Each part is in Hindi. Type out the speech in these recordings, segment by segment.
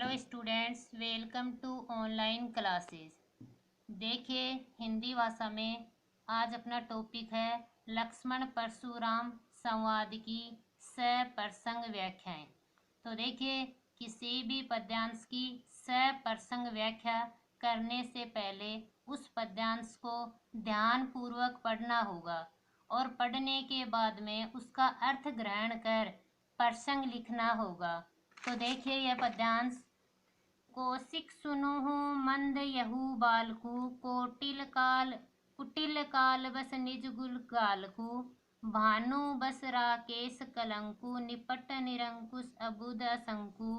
Hello students, welcome to online classes. देखिए, हिंदी भाषा में आज अपना टॉपिक है लक्ष्मण परशुराम संवाद की सप्रसंग व्याख्याएं। तो देखिए, किसी भी पद्यांश की सप्रसंग व्याख्या करने से पहले उस पद्यांश को ध्यान पूर्वक पढ़ना होगा और पढ़ने के बाद में उसका अर्थ ग्रहण कर प्रसंग लिखना होगा। तो देखिए यह पद्यांश। कौशिक सुनुहु मंद यहु बालकु, कुटिल काल बस निज गुल गालकु, भानु बस राकेश कलंकु, निपट निरंकुश अबुद असंकु,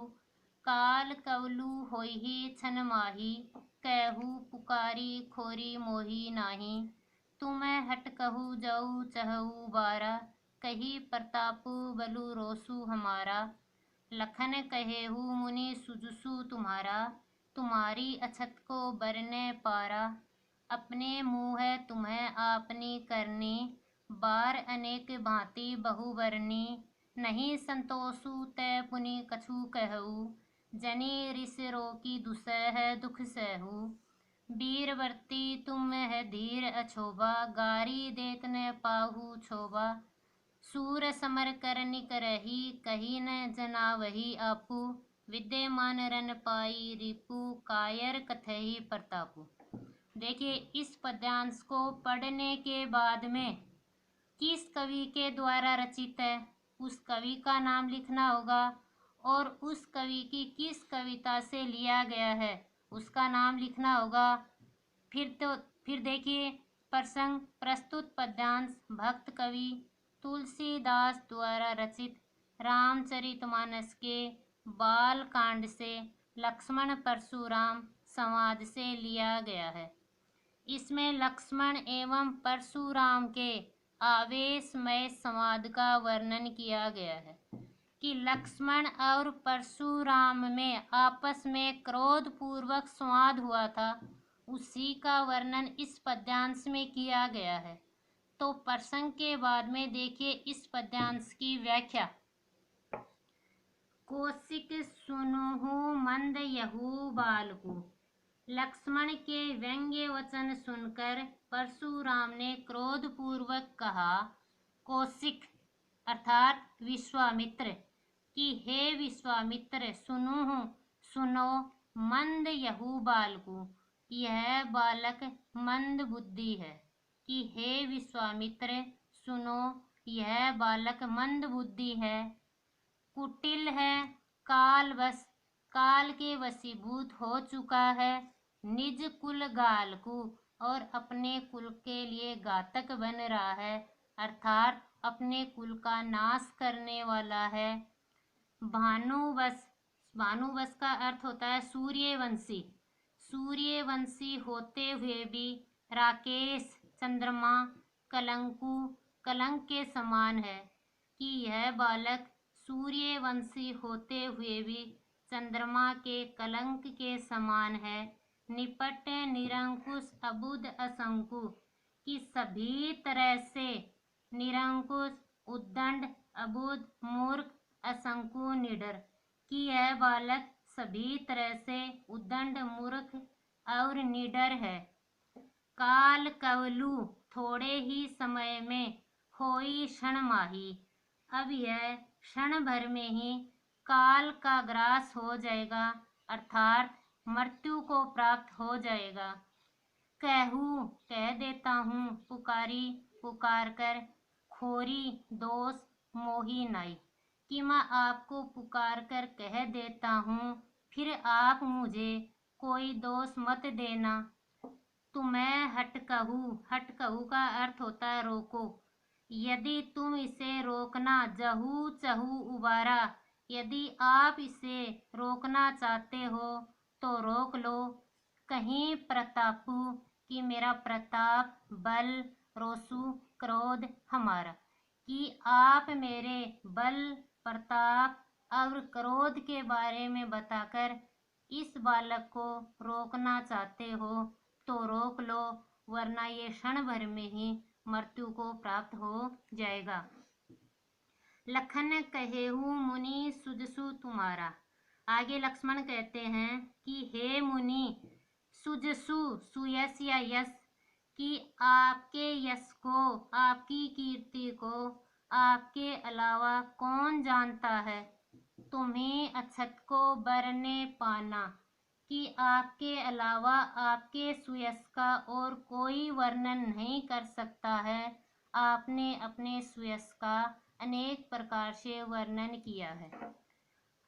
काल कवलु होइहि छन माही, कहु पुकारी खोरी मोही नाही, तुम्हें हट कहु जाऊ चहु बारा, कही प्रतापु बलु रोसु हमारा, लखन कहेहु मुनि सुजसु तुम्हारा, तुम्हारी अछत को बरने पारा, अपने मुँह तुम्हें आपनी करनी, बार अनेक भांति बहुबरनी, नहीं संतोषु तै पुनि कछु कहु, जनी रिस रोकी दुसह दुख सहु, वीरवर्ती तुम है धीर अछोबा, गारी देत न पाहु छोबा, सूर समर कर निकरही, कही न जनावही आपू, विद्यमान रन पाई रिपु, कायर कथहि प्रतापु। देखिए, इस पद्यांश को पढ़ने के बाद में किस कवि के द्वारा रचित है उस कवि का नाम लिखना होगा और उस कवि की किस कविता से लिया गया है उसका नाम लिखना होगा। फिर देखिए, प्रसंग प्रस्तुत पद्यांश भक्त कवि तुलसीदास द्वारा रचित रामचरितमानस के बाल कांड से लक्ष्मण परशुराम संवाद से लिया गया है। इसमें लक्ष्मण एवं परशुराम के आवेशमय संवाद का वर्णन किया गया है कि लक्ष्मण और परशुराम में आपस में क्रोध पूर्वक संवाद हुआ था। उसी का वर्णन इस पद्यांश में किया गया है। तो प्रसंग के बाद में देखिए इस पद्यांश की व्याख्या। कौशिक सुनुहु मंद यहु बालकु, लक्ष्मण के व्यंग्य वचन सुनकर परशुराम ने क्रोध पूर्वक कहा, कौशिक अर्थात विश्वामित्र कि हे विश्वामित्र, सुनुहु सुनो, मंद यहु बालकु यह बालक मंद बुद्धि है, कि हे विश्वामित्र सुनो, यह बालक मंद बुद्धि है, कुटिल है, काल के वशीभूत हो चुका है, निज कुल गालकु और अपने कुल के लिए घातक बन रहा है, अर्थात अपने कुल का नाश करने वाला है। भानुवश का अर्थ होता है सूर्यवंशी। सूर्यवंशी होते हुए भी राकेश चंद्रमा कलंक के समान है कि यह बालक सूर्यवंशी होते हुए भी चंद्रमा के कलंक के समान है। निपट निरंकुश अबुध असंकु कि सभी तरह से निरंकुश, उद्दंड, अबुध, मूर्ख, असंकु, निडर कि यह बालक सभी तरह से उद्दंड, मूर्ख और निडर है। काल कवलु थोड़े ही समय में, होई क्षण माही अब यह क्षण भर में ही काल का ग्रास हो जाएगा, अर्थात मृत्यु को प्राप्त हो जाएगा। कहूँ कह देता हूँ, पुकारी पुकार कर, खोरी दोष मोही नाई कि मैं आपको पुकार कर कह देता हूँ, फिर आप मुझे कोई दोष मत देना। तुम्हें हट कहू का अर्थ होता है रोको। यदि तुम इसे रोकना जहू चहू उबारा, यदि आप इसे रोकना चाहते हो तो रोक लो। कहीं प्रतापु कि मेरा प्रताप, बल, रोसु क्रोध हमारा कि आप मेरे बल, प्रताप और क्रोध के बारे में बताकर इस बालक को रोकना चाहते हो तो रोक लो, वरना ये क्षण भर में ही मृत्यु को प्राप्त हो जाएगा। लखन कहेहु मुनि सुजसु तुम्हारा, आगे लक्ष्मण कहते हैं कि हे मुनि सुजसु सुयस या यस, कि आपके यश को, आपकी कीर्ति को आपके अलावा कौन जानता है। तुम्हें अक्षत को बरने पाना, कि आपके अलावा आपके सुयश का और कोई वर्णन नहीं कर सकता है। आपने अपने सुयश का अनेक प्रकार से वर्णन किया है।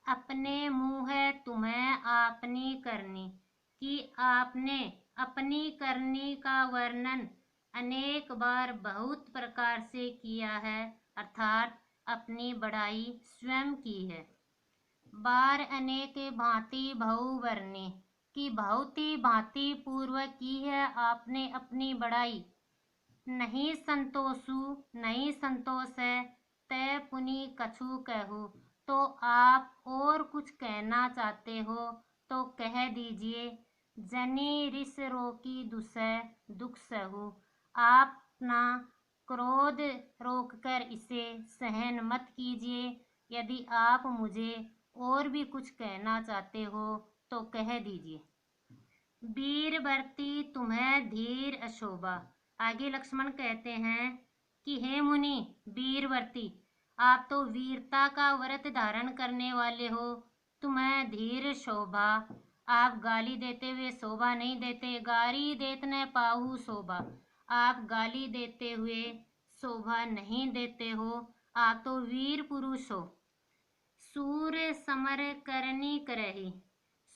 अपने मुँह है तुम्हें आपनी करनी, कि आपने अपनी करनी का वर्णन अनेक बार बहुत प्रकार से किया है, अर्थात अपनी बढ़ाई स्वयं की है। बार अनेक भांति बहु वर्णे, की बहुत ही भांति पूर्वक की है आपने अपनी बढ़ाई। नहीं संतोषु नहीं संतोष है, तय पुनि कछु कहू, तो आप और कुछ कहना चाहते हो तो कह दीजिए। जनी रिस रोकी दुसह दुख सहु, आप अपना क्रोध रोककर इसे सहन मत कीजिए। यदि आप मुझे और भी कुछ कहना चाहते हो तो कह दीजिए। वीरवर्ती तुम्हें धीर अशोभा, आगे लक्ष्मण कहते हैं कि हे मुनि वीरवर्ती, आप तो वीरता का व्रत धारण करने वाले हो, तुम्हें धीर शोभा। आप गाली देते हुए शोभा नहीं देते, गारी देतने पाहु शोभा, आप गाली देते हुए शोभा नहीं देते हो, आप तो वीर पुरुष हो। सूर समर करनी करही,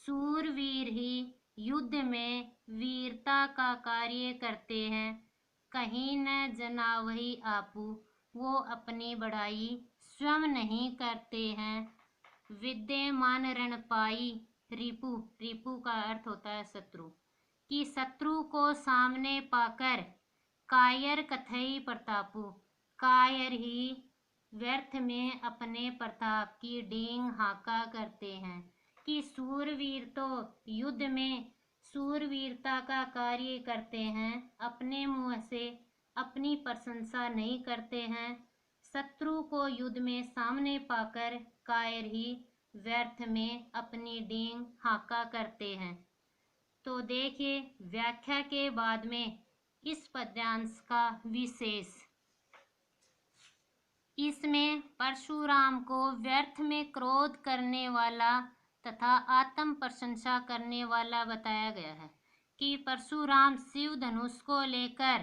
सूरवीर ही युद्ध में वीरता का कार्य करते हैं। कहीं न जनावही आपू, वो अपनी बढ़ाई स्वयं नहीं करते हैं। विद्यमान रण पाई रिपु, रिपु का अर्थ होता है शत्रु, कि शत्रु को सामने पाकर कायर कथई प्रतापु, कायर ही व्यर्थ में अपने प्रताप की डींग हाका करते हैं। कि सूरवीर तो युद्ध में सूरवीरता का कार्य करते हैं, अपने मुंह से अपनी प्रशंसा नहीं करते हैं। शत्रु को युद्ध में सामने पाकर कायर ही व्यर्थ में अपनी डींग हाका करते हैं। तो देखिए व्याख्या के बाद में इस पद्यांश का विशेष। इसमें परशुराम को व्यर्थ में क्रोध करने वाला तथा आत्म प्रशंसा करने वाला बताया गया है। कि परशुराम शिव धनुष को लेकर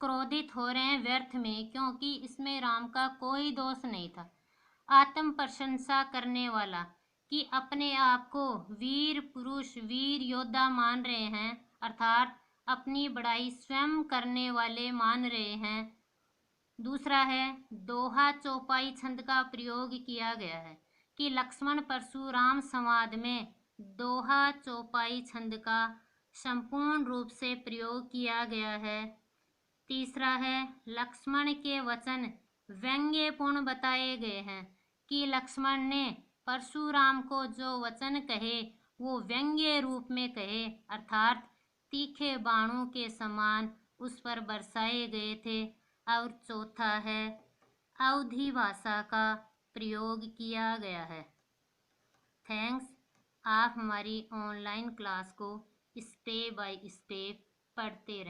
क्रोधित हो रहे हैं व्यर्थ में, क्योंकि इसमें राम का कोई दोष नहीं था। आत्म प्रशंसा करने वाला, कि अपने आप को वीर पुरुष वीर योद्धा मान रहे हैं, अर्थात अपनी बड़ाई स्वयं करने वाले मान रहे हैं। दूसरा है दोहा चौपाई छंद का प्रयोग किया गया है, कि लक्ष्मण परशुराम संवाद में दोहा चौपाई छंद का संपूर्ण रूप से प्रयोग किया गया है। तीसरा है लक्ष्मण के वचन व्यंग्यपूर्ण बताए गए हैं, कि लक्ष्मण ने परशुराम को जो वचन कहे वो व्यंग्य रूप में कहे, अर्थात तीखे बाणों के समान उस पर बरसाए गए थे। और चौथा है अवधी भाषा का प्रयोग किया गया है। थैंक्स। आप हमारी ऑनलाइन क्लास को स्टेप बाय स्टेप पढ़ते रहें।